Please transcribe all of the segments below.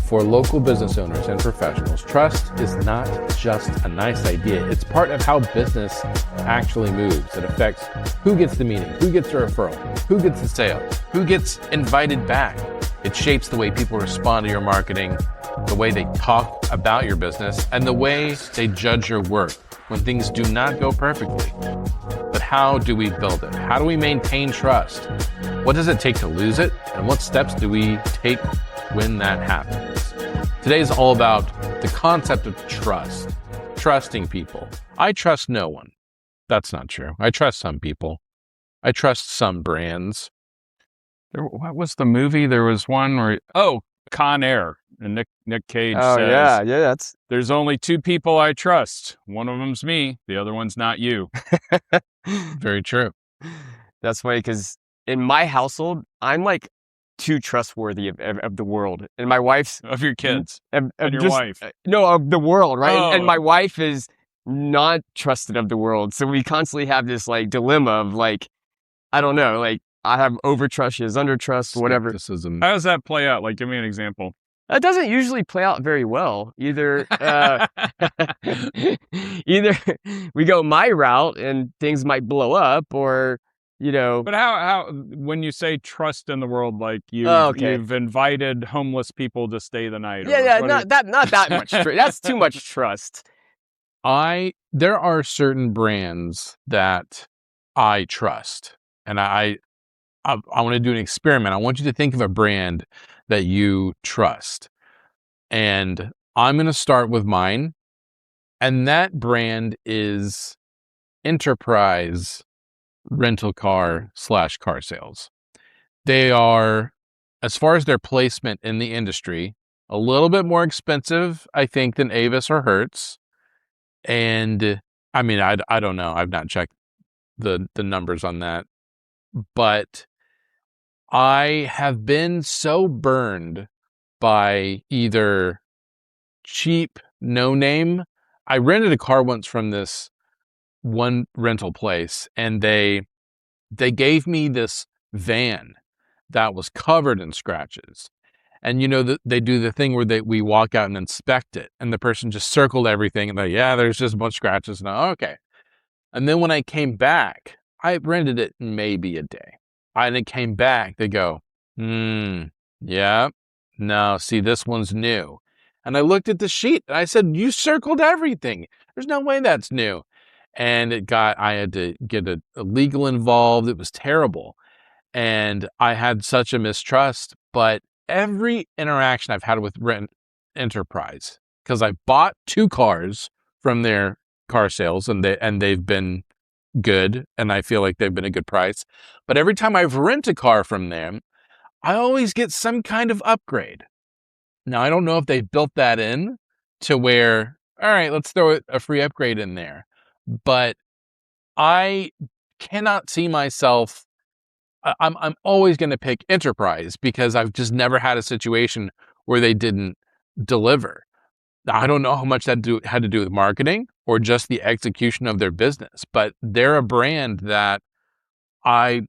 For local business owners and professionals, trust is not just a nice idea. It's part of how business actually moves. It affects who gets the meeting, who gets the referral, who gets the sale, who gets invited back. It shapes the way people respond to your marketing, the way they talk about your business, and the way they judge your work when things do not go perfectly. But how do we build it? How do we maintain trust? What does it take to lose it? And what steps do we take when that happens? Today is all about the concept of trust, trusting people. I trust no one. That's not true. I trust some people. I trust some brands. What was the movie? There was one where, Con Air. And Nick Cage says, yeah, there's only two people I trust. One of them's me. The other one's not you. Very true. That's funny because in my household, I'm like too trustworthy of the world. And my wife's... Of your kids and your wife. No, of the world, right? Oh. And my wife is not trusted of the world. So we constantly have this like dilemma of like, I don't know, like I have over trust, she has under trust, whatever. Skepticism. How does that play out? Like, give me an example. It doesn't usually play out very well. Either either we go my route and things might blow up, or But how when you say trust in the world, like you've invited homeless people to stay the night? Not that much. That's too much trust. There are certain brands that I trust, and I want to do an experiment. I want you to think of a brand that you trust. And I'm going to start with mine. And that brand is Enterprise Rental Car / car sales. They are, as far as their placement in the industry, a little bit more expensive, I think, than Avis or Hertz. And I mean, I don't know. I've not checked the numbers on that. But I have been so burned by either cheap, no name. I rented a car once from this one rental place, and they gave me this van that was covered in scratches. And they do the thing where we walk out and inspect it, and the person just circled everything and there's just a bunch of scratches. And okay. And then when I came back, I rented it maybe a day. And it came back, they go, yeah, no, see, this one's new. And I looked at the sheet and I said, you circled everything. There's no way that's new. And I had to get a legal involved. It was terrible. And I had such a mistrust, but every interaction I've had with Enterprise, because I bought 2 cars from their car sales and they've been good, and I feel like they've been a good price. But every time I've rented a car from them, I always get some kind of upgrade. Now, I don't know if they built that in to where, all right, let's throw a free upgrade in there. But I cannot see myself. I'm always going to pick Enterprise because I've just never had a situation where they didn't deliver. Now, I don't know how much that had to do with marketing or just the execution of their business, but they're a brand that I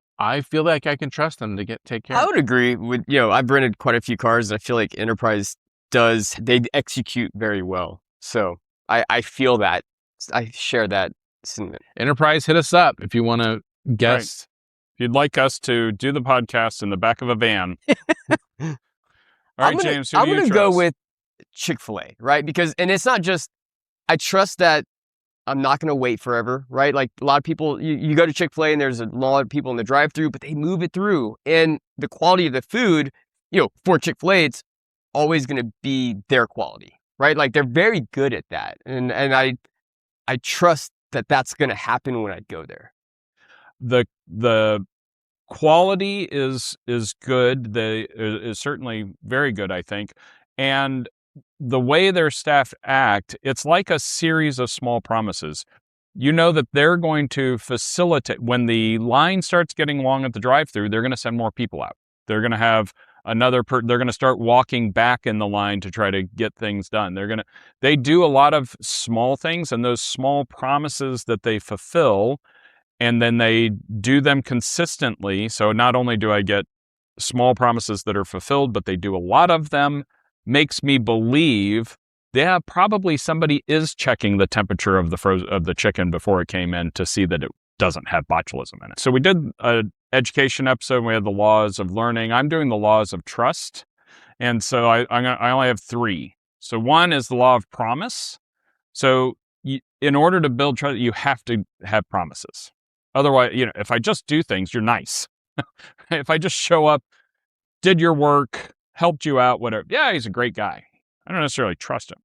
feel like I can trust them to take care of. I would agree with, I've rented quite a few cars, and I feel like Enterprise they execute very well. So I feel that. I share that sentiment. Enterprise, hit us up if you want to guess. Right. If you'd like us to do the podcast in the back of a van. All right, James, I'm going to go with Chick-fil-A, right? And it's not just, I trust that I'm not going to wait forever, right? Like a lot of people, you go to Chick-fil-A and there's a lot of people in the drive-thru, but they move it through. And the quality of the food, for Chick-fil-A, it's always going to be their quality, right? Like they're very good at that. And I trust that that's going to happen when I go there. The quality is good. Is certainly very good, I think. And the way their staff act, it's like a series of small promises. You know that they're going to facilitate when the line starts getting long at the drive-thru. They're going to send more people out. They're going to have they're going to start walking back in the line to try to get things done. They do a lot of small things, and those small promises that they fulfill, and then they do them consistently. So not only do I get small promises that are fulfilled, but they do a lot of them, makes me believe, yeah, probably somebody is checking the temperature of the chicken before it came in to see that it doesn't have botulism in it. So we did an education episode. We had the laws of learning. I'm doing the laws of trust. And so I only have 3. So one is the law of promise. So in order to build trust, you have to have promises. Otherwise, if I just do things, you're nice. If I just show up, did your work, helped you out, whatever. Yeah, he's a great guy. I don't necessarily trust him.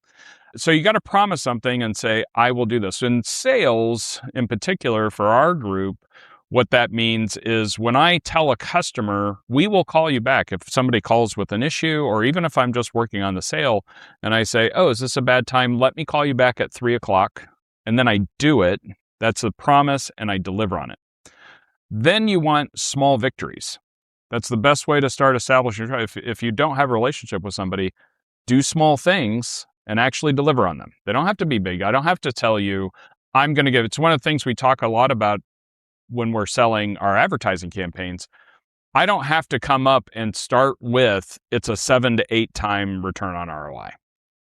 So you got to promise something and say, I will do this. In sales, in particular, for our group, what that means is when I tell a customer, we will call you back. If somebody calls with an issue, or even if I'm just working on the sale and I say, oh, is this a bad time? Let me call you back at 3:00. And then I do it. That's a promise, and I deliver on it. Then you want small victories. That's the best way to start establishing trust. If you don't have a relationship with somebody, do small things and actually deliver on them. They don't have to be big. I don't have to tell you, I'm going to give. It's one of the things we talk a lot about when we're selling our advertising campaigns. I don't have to come up and start with, it's a 7 to 8 time return on ROI.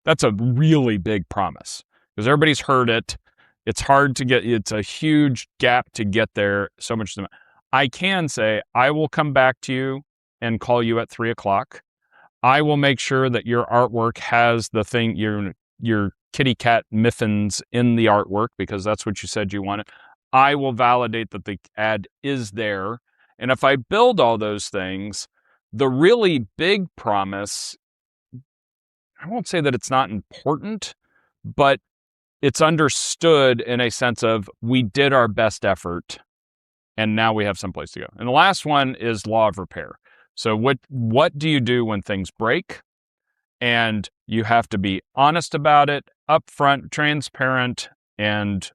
That's a really big promise because everybody's heard it. It's hard to get, it's a huge gap to get there. So much. I can say, I will come back to you and call you at 3:00. I will make sure that your artwork has the thing, your kitty cat miffins in the artwork, because that's what you said you wanted. I will validate that the ad is there. And if I build all those things, the really big promise, I won't say that it's not important, but it's understood in a sense of we did our best effort and now we have someplace to go. And the last one is law of repair. So what do you do when things break? And you have to be honest about it, upfront, transparent, and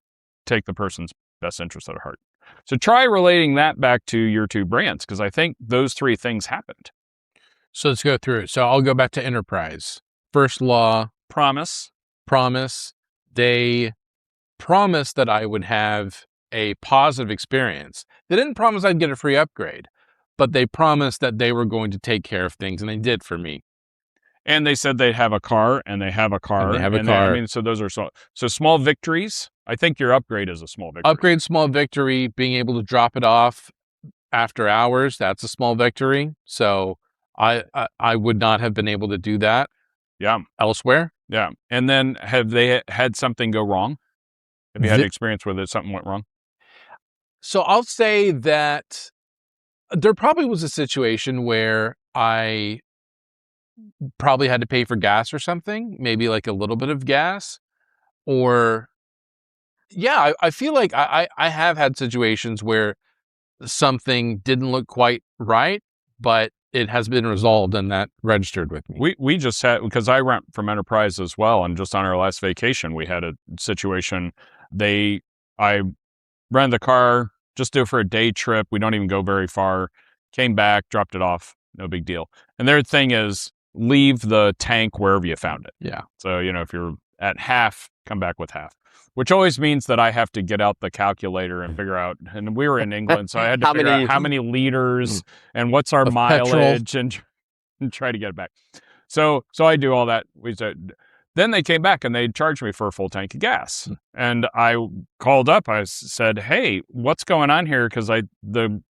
take the person's best interest at heart. So try relating that back to your 2 brands, because I think those 3 things happened. So let's go through it. So I'll go back to enterprise. First law, Promise. They promised that I would have a positive experience. They didn't promise I'd get a free upgrade, but they promised that they were going to take care of things, and they did for me. And they said they'd have a car, and they have a car. And they have a car. So those are so small victories. I think your upgrade is a small victory. Upgrade, small victory. Being able to drop it off after hours, that's a small victory. So I would not have been able to do that. Yeah. Elsewhere. Yeah. And then have they had something go wrong? Have you had experience where something went wrong? So I'll say that there probably was a situation where I probably had to pay for gas or something, maybe like a little bit of gas, or yeah, I feel like I have had situations where something didn't look quite right, but it has been resolved and that registered with me. We just had, because I rent from Enterprise as well, and just on our last vacation, we had a situation. I rented the car, just do it for a day trip. We don't even go very far. Came back, dropped it off, no big deal. And their thing is leave the tank wherever you found it. Yeah. So, if you're at half, come back with half. Which always means that I have to get out the calculator and figure out, and we were in England, so I had to figure out how many liters and what's our mileage and try to get it back. So I do all that. Then they came back and they charged me for a full tank of gas. And I called up, I said, hey, what's going on here? Because the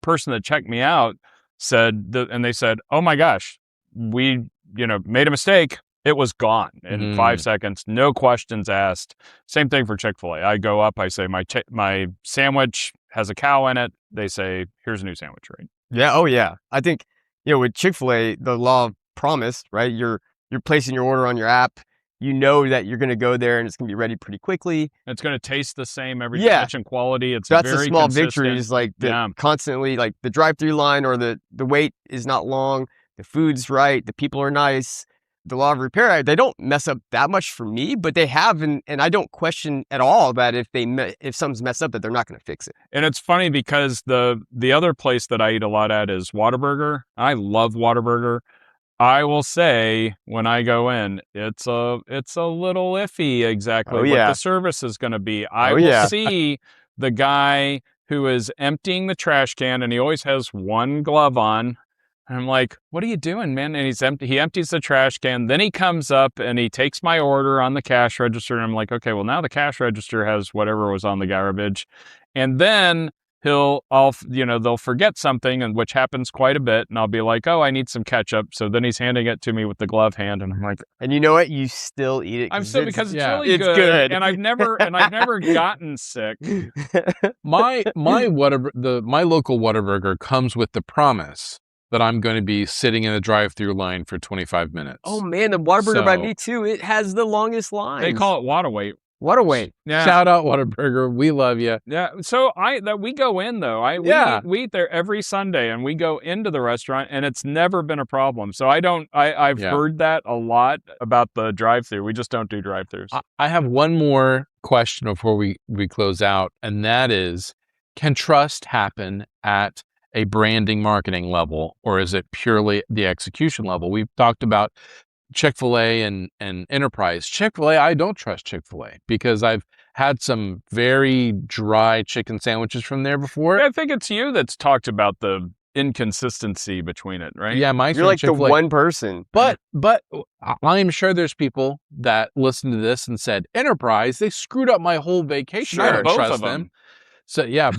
person that checked me out said, and they said, oh my gosh, we made a mistake. It was gone in 5 seconds, no questions asked. Same thing for Chick-fil-A. I go up, I say, my sandwich has a cow in it. They say, here's a new sandwich, right? Yeah. Oh, yeah. I think, with Chick-fil-A, the law of promise, right? You're placing your order on your app. You know that you're going to go there and it's going to be ready pretty quickly. It's going to taste the same every touch and quality. It's that's very a small consistent. victory. Is like constantly, like the drive-through line, or the wait is not long. The food's right. The people are nice. The law of repair, they don't mess up that much for me, but they have, and I don't question at all that if something's messed up, that they're not going to fix it. And it's funny because the other place that I eat a lot at is Whataburger. I love Whataburger. I will say when I go in, it's a little iffy exactly what the service is going to be. I will see the guy who is emptying the trash can, and he always has one glove on. And I'm like, what are you doing, man? And he empties the trash can. Then he comes up and he takes my order on the cash register. And I'm like, okay, well, now the cash register has whatever was on the garbage. And then they'll forget something, and which happens quite a bit. And I'll be like, oh, I need some ketchup. So then he's handing it to me with the glove hand. And I'm like, and you know what? You still eat it. Because it's really it's good. good. And I've never gotten sick. My local Whataburger comes with the promise that I'm going to be sitting in a drive-through line for 25 minutes. Oh man, the Whataburger by me too. It has the longest line. They call it water weight. What a wait. Yeah. Shout out Whataburger. We love you. Yeah. So we go in though. We eat there every Sunday, and we go into the restaurant, and it's never been a problem. So I've heard that a lot about the drive-through. We just don't do drive-throughs. I have one more question before we close out, and that is, can trust happen at a branding marketing level, or is it purely the execution level? We've talked about Chick-fil-A and Enterprise. Chick-fil-A, I don't trust Chick-fil-A because I've had some very dry chicken sandwiches from there before. I think it's you that's talked about the inconsistency between it, right? Yeah, you're like Chick-fil-A. The one person. But I'm sure there's people that listen to this and said, Enterprise, they screwed up my whole vacation. Sure, I don't both trust of them. So yeah.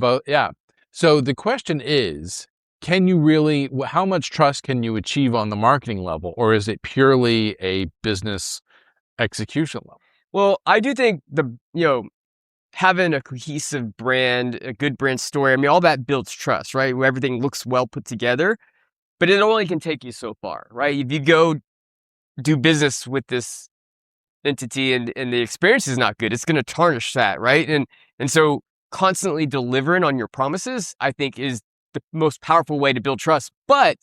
So the question is, can you really, how much trust can you achieve on the marketing level, or is it purely a business execution level? Well, I do think having a cohesive brand, a good brand story, I mean, all that builds trust, right? Where everything looks well put together, but it only can take you so far, right? If you go do business with this entity and the experience is not good, it's going to tarnish that, right? And so constantly delivering on your promises, I think, is the most powerful way to build trust, but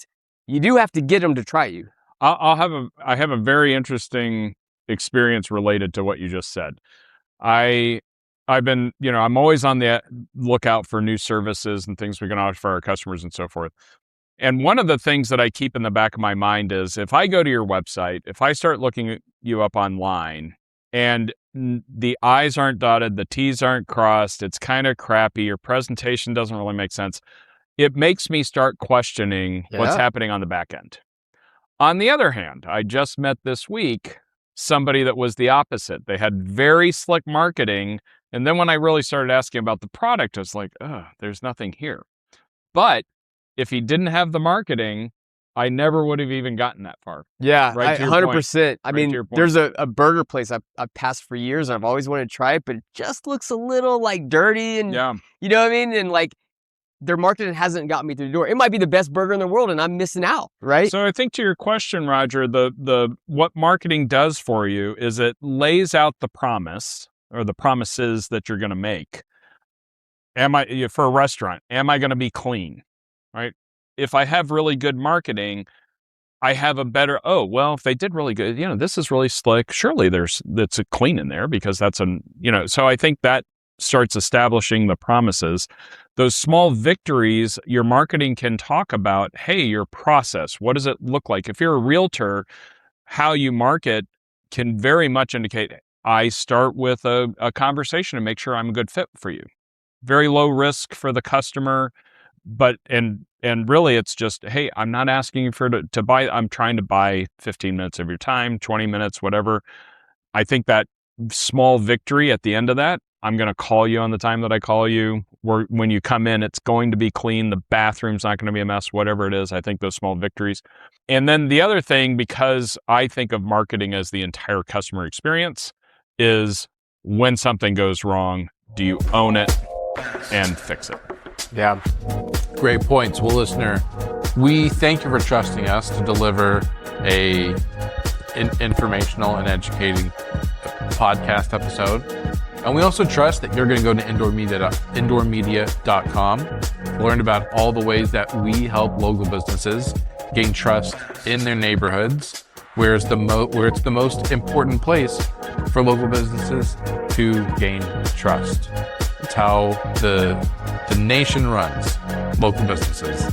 you do have to get them to try you. I have a very interesting experience related to what you just said. I've been, I'm always on the lookout for new services and things we can offer our customers and so forth. And one of the things that I keep in the back of my mind is, if I go to your website, if I start looking you up online and the I's aren't dotted, the T's aren't crossed, it's kind of crappy, your presentation doesn't really make sense, it makes me start questioning what's happening on the back end. On the other hand, I just met this week somebody that was the opposite. They had very slick marketing. And then when I really started asking about the product, I was like, there's nothing here. But if he didn't have the marketing, I never would have even gotten that far. Yeah, right, 100%. I mean, there's a burger place I've passed for years, and I've always wanted to try it, but it just looks a little like dirty, and you know what I mean? And like, their marketing hasn't gotten me through the door. It might be the best burger in the world, and I'm missing out, right? So I think, to your question, Roger, the what marketing does for you is it lays out the promise or the promises that you're going to make. For a restaurant, am I going to be clean, right? If I have really good marketing, I have a better, if they did really good, this is really slick. Surely that's a clean in there, because that's so I think that starts establishing the promises. Those small victories, your marketing can talk about, hey, your process, what does it look like? If you're a realtor, how you market can very much indicate, I start with a conversation to make sure I'm a good fit for you. Very low risk for the customer, but and really it's just, hey, I'm not asking you to buy, I'm trying to buy 15 minutes of your time, 20 minutes, whatever. I think that small victory at the end of that, I'm going to call you on the time that I call you. When you come in, it's going to be clean. The bathroom's not going to be a mess, whatever it is. I think those small victories. And then the other thing, because I think of marketing as the entire customer experience, is when something goes wrong, do you own it and fix it? Yeah. Great points. Well, listener, we thank you for trusting us to deliver a informational and educating podcast episode. And we also trust that you're going to go to indoormedia.com, learn about all the ways that we help local businesses gain trust in their neighborhoods, where it's the most important place for local businesses to gain trust. It's how the nation runs local businesses.